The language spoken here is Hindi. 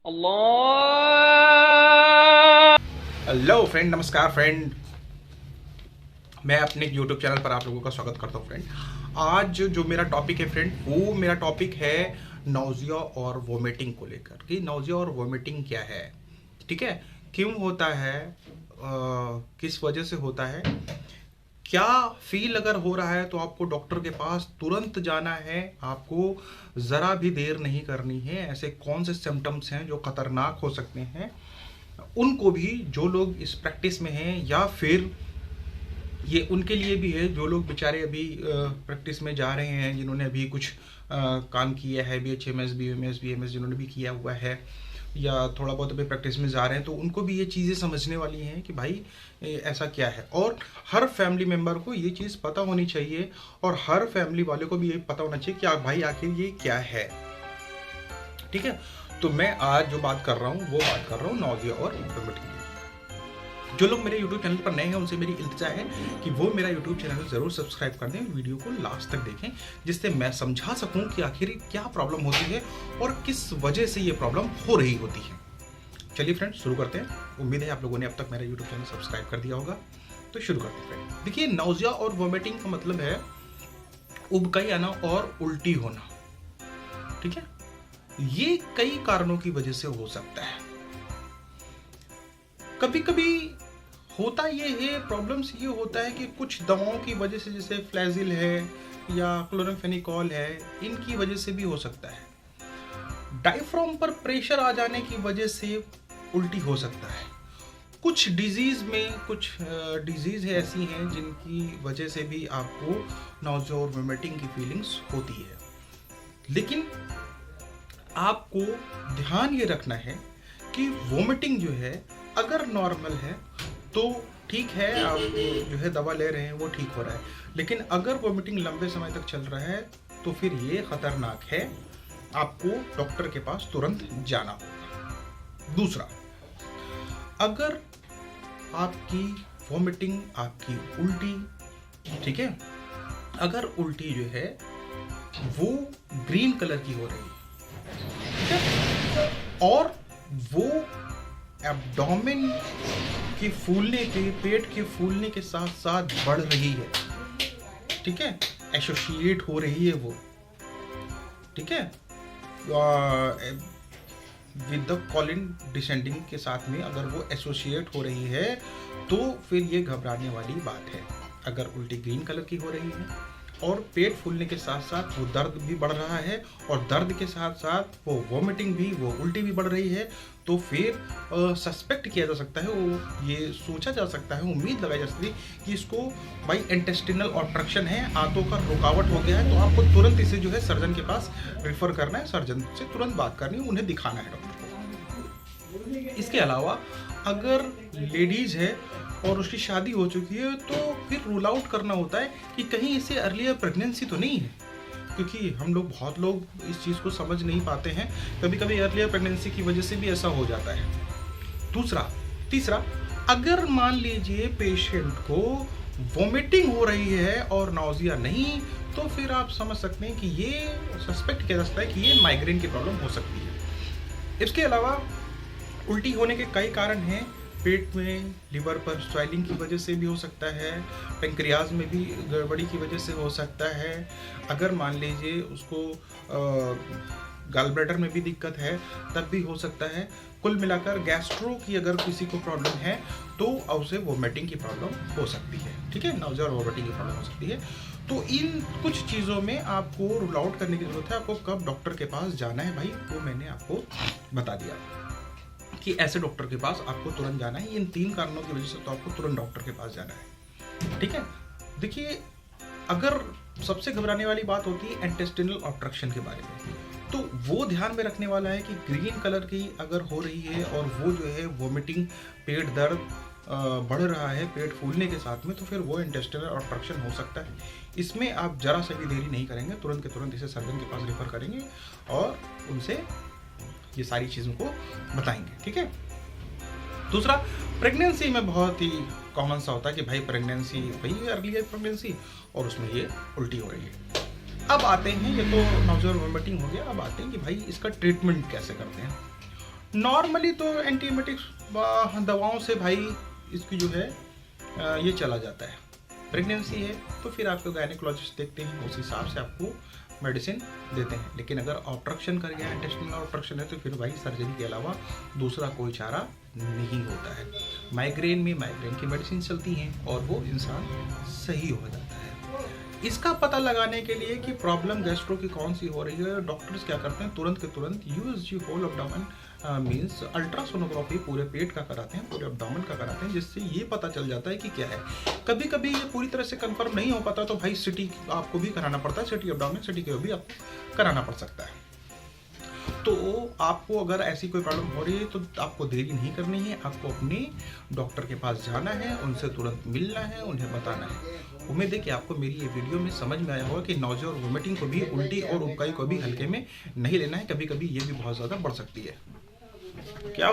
अल्लाह। हेलो फ्रेंड, नमस्कार फ्रेंड। मैं अपने YouTube चैनल पर आप लोगों का स्वागत करता हूँ फ्रेंड। आज जो मेरा टॉपिक है फ्रेंड, वो मेरा टॉपिक है नौजिया और वोमिटिंग को लेकर कि नौजिया और वोमिटिंग क्या है, ठीक है, क्यों होता है, किस वजह से होता है, क्या फील अगर हो रहा है तो आपको डॉक्टर के पास तुरंत जाना है, आपको ज़रा भी देर नहीं करनी है। ऐसे कौन से सिम्टम्स हैं जो खतरनाक हो सकते हैं, उनको भी जो लोग इस प्रैक्टिस में हैं, या फिर ये उनके लिए भी है जो लोग बेचारे अभी प्रैक्टिस में जा रहे हैं, जिन्होंने अभी कुछ काम किया है, BHMS BMS BMS जिन्होंने भी किया हुआ है, या थोड़ा बहुत अभी प्रैक्टिस में जा रहे हैं, तो उनको भी ये चीज़ें समझने वाली हैं कि भाई ऐसा क्या है। और हर फैमिली मेम्बर को ये चीज़ पता होनी चाहिए, और हर फैमिली वाले को भी ये पता होना चाहिए कि भाई आखिर ये क्या है, ठीक है। तो मैं आज जो बात कर रहा हूँ वो बात कर रहा हूँ नौजिया और वोमिटिंग की। जो लोग मेरे YouTube चैनल पर नए हैं उनसे मेरी इल्तिजा है कि वो मेरा YouTube चैनल ज़रूर सब्सक्राइब कर दें, वीडियो को लास्ट तक देखें, जिससे मैं समझा सकूं कि आखिर क्या प्रॉब्लम होती है और किस वजह से ये प्रॉब्लम हो रही होती है। चलिए फ्रेंड्स, शुरू करते हैं। उम्मीद है आप लोगों ने अब तक मेरा YouTube चैनल सब्सक्राइब कर दिया होगा, तो शुरू करते हैं फ्रेंड। देखिए, नौजिया और वोमिटिंग का मतलब है उबकाई आना और उल्टी होना, ठीक है। ये कई कारणों की वजह से हो सकता है। कभी कभी होता ये है, प्रॉब्लम्स ये होता है कि कुछ दवाओं की वजह से, जैसे फ्लैजिल है या क्लोरामफेनिकोल है, इनकी वजह से भी हो सकता है। डायफ्राम पर प्रेशर आ जाने की वजह से उल्टी हो सकता है। कुछ डिजीज में कुछ डिजीज है ऐसी हैं जिनकी वजह से भी आपको नौजिया और वोमिटिंग की फीलिंग्स होती है। लेकिन आपको ध्यान ये रखना है कि वोमिटिंग जो है अगर नॉर्मल है तो ठीक है, आप जो है दवा ले रहे हैं वो ठीक हो रहा है। लेकिन अगर वोमिटिंग लंबे समय तक चल रहा है तो फिर ये खतरनाक है, आपको डॉक्टर के पास तुरंत जाना होगा। दूसरा, अगर आपकी वोमिटिंग, आपकी उल्टी, ठीक है, अगर उल्टी जो है वो ग्रीन कलर की हो रही है, ठीक है, और वो एब्डोमेन के फूलने के, पेट के फूलने के साथ साथ बढ़ रही है, ठीक है, एसोसिएट हो रही है वो, ठीक है, विद द कॉलिन डिसेंडिंग के साथ में अगर वो एसोसिएट हो रही है तो फिर ये घबराने वाली बात है। अगर उल्टी ग्रीन कलर की हो रही है और पेट फूलने के साथ साथ वो दर्द भी बढ़ रहा है, और दर्द के साथ साथ वो वोमिटिंग भी, वो उल्टी भी बढ़ रही है, तो फिर सस्पेक्ट किया जा सकता है, वो ये सोचा जा सकता है, उम्मीद लगाई जा सकती है कि इसको भाई इंटेस्टिनल ऑब्स्ट्रक्शन है, आंतों का रुकावट हो गया है। तो आपको तुरंत इसे जो है सर्जन के पास रेफर करना है, सर्जन से तुरंत बात करनी है, उन्हें दिखाना है डॉक्टर को। इसके अलावा अगर लेडीज है और उसकी शादी हो चुकी है तो फिर रूल आउट करना होता है कि कहीं इसे अर्लियर प्रेगनेंसी तो नहीं है, क्योंकि हम लोग, बहुत लोग इस चीज़ को समझ नहीं पाते हैं। कभी कभी अर्लियर प्रेगनेंसी की वजह से भी ऐसा हो जाता है। तीसरा, अगर मान लीजिए पेशेंट को वोमिटिंग हो रही है और नौजिया नहीं, तो फिर आप समझ सकते हैं कि ये सस्पेक्ट किया जा सकता है कि ये माइग्रेन की प्रॉब्लम हो सकती है। इसके अलावा उल्टी होने के कई कारण हैं। पेट में, लिवर पर स्वेलिंग की वजह से भी हो सकता है, पेंक्रियाज में भी गड़बड़ी की वजह से हो सकता है। अगर मान लीजिए उसको गॉल ब्लैडर में भी दिक्कत है तब भी हो सकता है। कुल मिलाकर गैस्ट्रो की अगर किसी को प्रॉब्लम है तो उसे वोमिटिंग की प्रॉब्लम हो सकती है, ठीक है, नौजिया और वोमिटिंग की प्रॉब्लम हो सकती है। तो इन कुछ चीज़ों में आपको रूल आउट करने की जरूरत है। आपको कब डॉक्टर के पास जाना है भाई, वो मैंने आपको बता दिया कि ऐसे डॉक्टर के पास आपको तुरंत जाना है। इन 3 कारणों की वजह से तो आपको तुरंत डॉक्टर के पास जाना है, ठीक है। देखिए, अगर सबसे घबराने वाली बात होती है इंटेस्टिनल ऑब्स्ट्रक्शन के बारे में, तो वो ध्यान में रखने वाला है कि ग्रीन कलर की अगर हो रही है और वो जो है वोमिटिंग, पेट दर्द बढ़ रहा है पेट फूलने के साथ में, तो फिर वो इंटेस्टिनल ऑब्स्ट्रक्शन हो सकता है। इसमें आप जरा सा भी देरी नहीं करेंगे, तुरंत के तुरंत इसे सर्जन के पास रेफर करेंगे और उनसे ये सारी चीज़ों को बताएंगे, ठीक है। दूसरा, प्रेगनेंसी में बहुत ही कॉमन सा होता है कि भाई प्रेगनेंसी, भाई अर्ली प्रेगनेंसी और उसमें ये उल्टी हो रही है। अब आते हैं, ये तो नौजिया और वोमिटिंग हो गया, अब आते हैं कि भाई इसका ट्रीटमेंट कैसे करते हैं। नॉर्मली तो एंटीबायोटिक्स दवाओं से भाई इसकी जो है ये चला जाता है। प्रेगनेंसी है तो फिर आपको गायनेकोलॉजिस्ट देखते हैं, उस हिसाब से आपको मेडिसिन देते हैं। लेकिन अगर ऑब्स्ट्रक्शन कर गया है, इंटेस्टाइनल ऑब्स्ट्रक्शन है, तो फिर भाई सर्जरी के अलावा दूसरा कोई चारा नहीं होता है। माइग्रेन में माइग्रेन की मेडिसिन चलती हैं और वो इंसान सही हो जाता है। इसका पता लगाने के लिए कि प्रॉब्लम गैस्ट्रो की कौन सी हो रही है, डॉक्टर्स क्या करते हैं, तुरंत के तुरंत USG whole abdomen means ultrasonography पूरे पेट का कराते हैं, पूरे एब्डोमेन का कराते हैं, जिससे ये पता चल जाता है कि क्या है। कभी कभी ये पूरी तरह से कंफर्म नहीं हो पाता तो भाई सिटी आपको भी कराना पड़ता है, सिटी एब्डोमेन, सिटी के भी आपको कराना पड़ सकता है। तो आपको अगर ऐसी कोई प्रॉब्लम हो रही है तो आपको देरी नहीं करनी है, आपको अपने डॉक्टर के पास जाना है, उनसे तुरंत मिलना है, उन्हें बताना है। उम्मीद है कि आपको मेरी ये वीडियो में समझ में आया होगा कि नौज़िया और वोमिटिंग को भी, उल्टी और उबकाई को भी हल्के में नहीं लेना है, कभी कभी ये भी बहुत ज़्यादा बढ़ सकती है। क्या